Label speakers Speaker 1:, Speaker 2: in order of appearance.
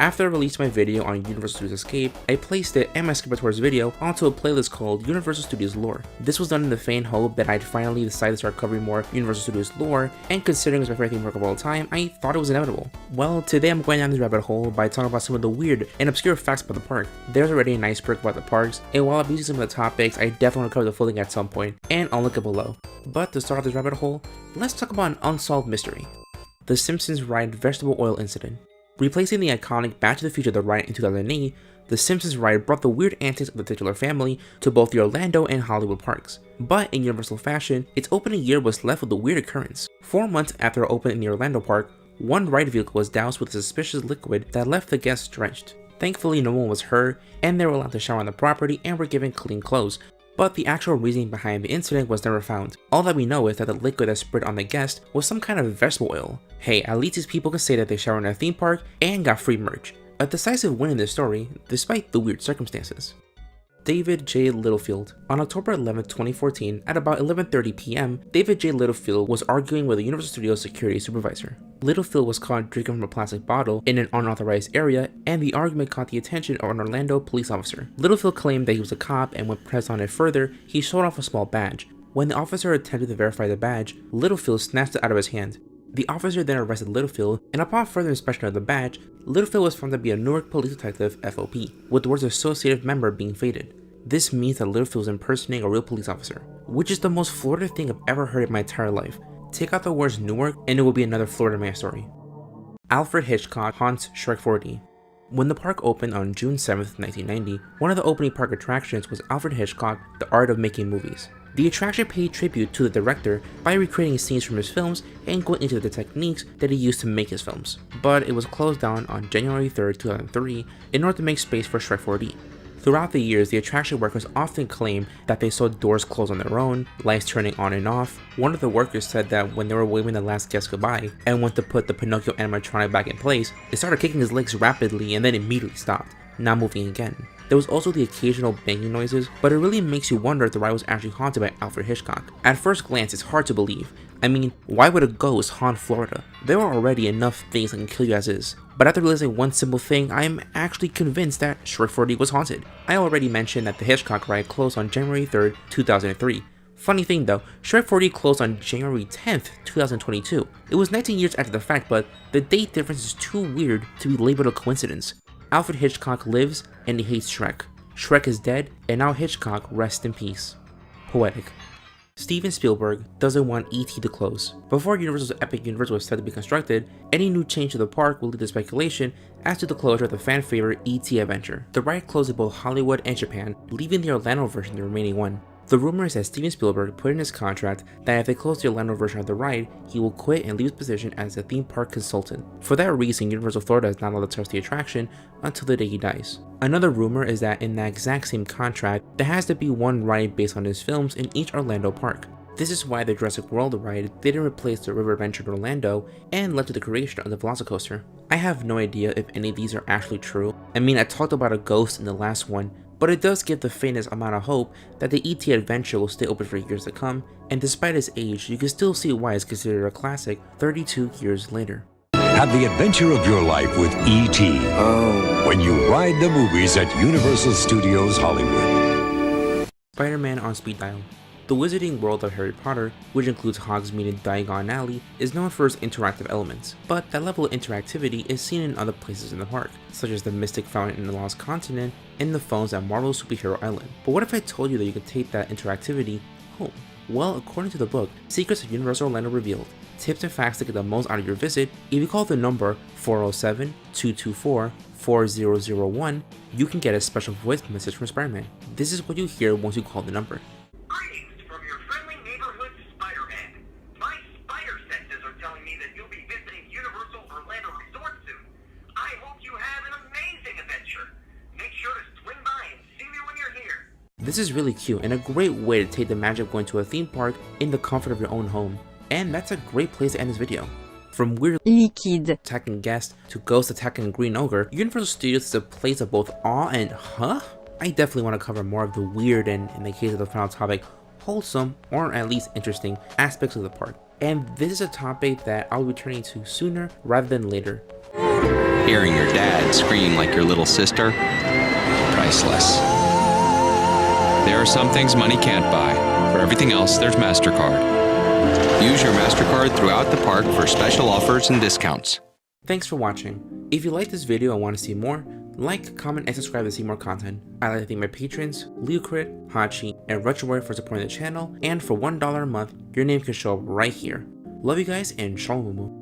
Speaker 1: After I released my video on Universal Studios Escape, I placed it and my Skippertours video onto a playlist called Universal Studios Lore. This was done in the faint hope that I'd finally decide to start covering more Universal Studios lore, and considering it's my favorite theme park of all time, I thought it was inevitable. Well, today I'm going down this rabbit hole by talking about some of the weird and obscure facts about the park. There's already an iceberg about the parks, and while I'm using some of the topics, I definitely want to cover the full thing at some point, and I'll link it below. But to start off this rabbit hole, let's talk about an unsolved mystery. The Simpsons ride vegetable oil incident. Replacing the iconic Back to the Future the ride in 2008, the Simpsons ride brought the weird antics of the titular family to both the Orlando and Hollywood parks. But in Universal fashion, its opening year was left with a weird occurrence. 4 months after it opened in the Orlando park, one ride vehicle was doused with a suspicious liquid that left the guests drenched. Thankfully, no one was hurt, and they were allowed to shower on the property and were given clean clothes. But the actual reasoning behind the incident was never found. All that we know is that the liquid that spread on the guest was some kind of vegetable oil. Hey, at least these people can say that they showered in a theme park and got free merch. A decisive win in this story, despite the weird circumstances. David J. Littlefield. On October 11, 2014, at about 11:30 p.m., David J. Littlefield was arguing with a Universal Studios security supervisor. Littlefield was caught drinking from a plastic bottle in an unauthorized area, and the argument caught the attention of an Orlando police officer. Littlefield claimed that he was a cop, and when pressed on it further, he showed off a small badge. When the officer attempted to verify the badge, Littlefield snatched it out of his hand. The officer then arrested Littlefield, and upon further inspection of the badge, Littlefield was found to be a Newark police detective FOP, with the words associated member being faded. This means that Littlefield was impersonating a real police officer, which is the most Florida thing I've ever heard in my entire life. Take out the words Newark, and it will be another Florida man story. Alfred Hitchcock haunts Shrek 4D. When the park opened on June 7, 1990, one of the opening park attractions was Alfred Hitchcock, The Art of Making Movies. The attraction paid tribute to the director by recreating scenes from his films and going into the techniques that he used to make his films, but it was closed down on January 3, 2003 in order to make space for Shrek 4D. Throughout the years, the attraction workers often claimed that they saw doors close on their own, lights turning on and off. One of the workers said that when they were waving the last guest goodbye and went to put the Pinocchio animatronic back in place, it started kicking his legs rapidly and then immediately stopped, not moving again. There was also the occasional banging noises, but it really makes you wonder if the ride was actually haunted by Alfred Hitchcock. At first glance, it's hard to believe. I mean, why would a ghost haunt Florida? There are already enough things that can kill you as is. But after realizing one simple thing, I am actually convinced that Shrek 4D was haunted. I already mentioned that the Hitchcock ride closed on January 3rd, 2003. Funny thing though, Shrek 4D closed on January 10th, 2022. It was 19 years after the fact, but the date difference is too weird to be labeled a coincidence. Alfred Hitchcock lives, and he hates Shrek. Shrek is dead, and now Hitchcock rests in peace. Poetic. Steven Spielberg doesn't want E.T. to close. Before Universal's epic universe was set to be constructed, any new change to the park will lead to speculation as to the closure of the fan favorite E.T. adventure. The ride closed in both Hollywood and Japan, leaving the Orlando version the remaining one. The rumor is that Steven Spielberg put in his contract that if they close the Orlando version of the ride, he will quit and leave his position as a theme park consultant. For that reason, Universal Florida is not allowed to touch the attraction until the day he dies. Another rumor is that in that exact same contract, there has to be one ride based on his films in each Orlando park. This is why the Jurassic World ride didn't replace the River Adventure in Orlando and led to the creation of the Velocicoaster. I have no idea if any of these are actually true. I mean, I talked about a ghost in the last one, but it does give the faintest amount of hope that the E.T. adventure will stay open for years to come, and despite its age, you can still see why it's considered a classic 32 years later.
Speaker 2: Have the adventure of your life with E.T. when you ride the movies at Universal Studios Hollywood.
Speaker 1: Spider-Man on speed dial. The Wizarding World of Harry Potter, which includes Hogsmeade and Diagon Alley, is known for its interactive elements, but that level of interactivity is seen in other places in the park, such as the Mystic Fountain in the Lost Continent and the phones at Marvel's Superhero Island. But what if I told you that you could take that interactivity home? Well, according to the book, Secrets of Universal Orlando revealed, tips and facts to get the most out of your visit, if you call the number 407-224-4001, you can get a special voice message from Spider-Man. This is what you hear once you call the number. This is really cute and a great way to take the magic of going to a theme park in the comfort of your own home. And that's a great place to end this video. From weird
Speaker 3: liquid
Speaker 1: attacking guests to ghosts attacking Green Ogre, Universal Studios is a place of both awe and huh? I definitely want to cover more of the weird and, in the case of the final topic, wholesome or at least interesting aspects of the park. And this is a topic that I'll be returning to sooner rather than later.
Speaker 3: Hearing your dad scream like your little sister, priceless. There are some things money can't buy. For everything else, there's MasterCard. Use your MasterCard throughout the park for special offers and discounts.
Speaker 1: Thanks for watching. If you liked this video and want to see more, like, comment, and subscribe to see more content. I'd like to thank my patrons, Leocrit, Hachi, and Retroboy for supporting the channel, and for $1 a month, your name can show up right here. Love you guys, and shalom.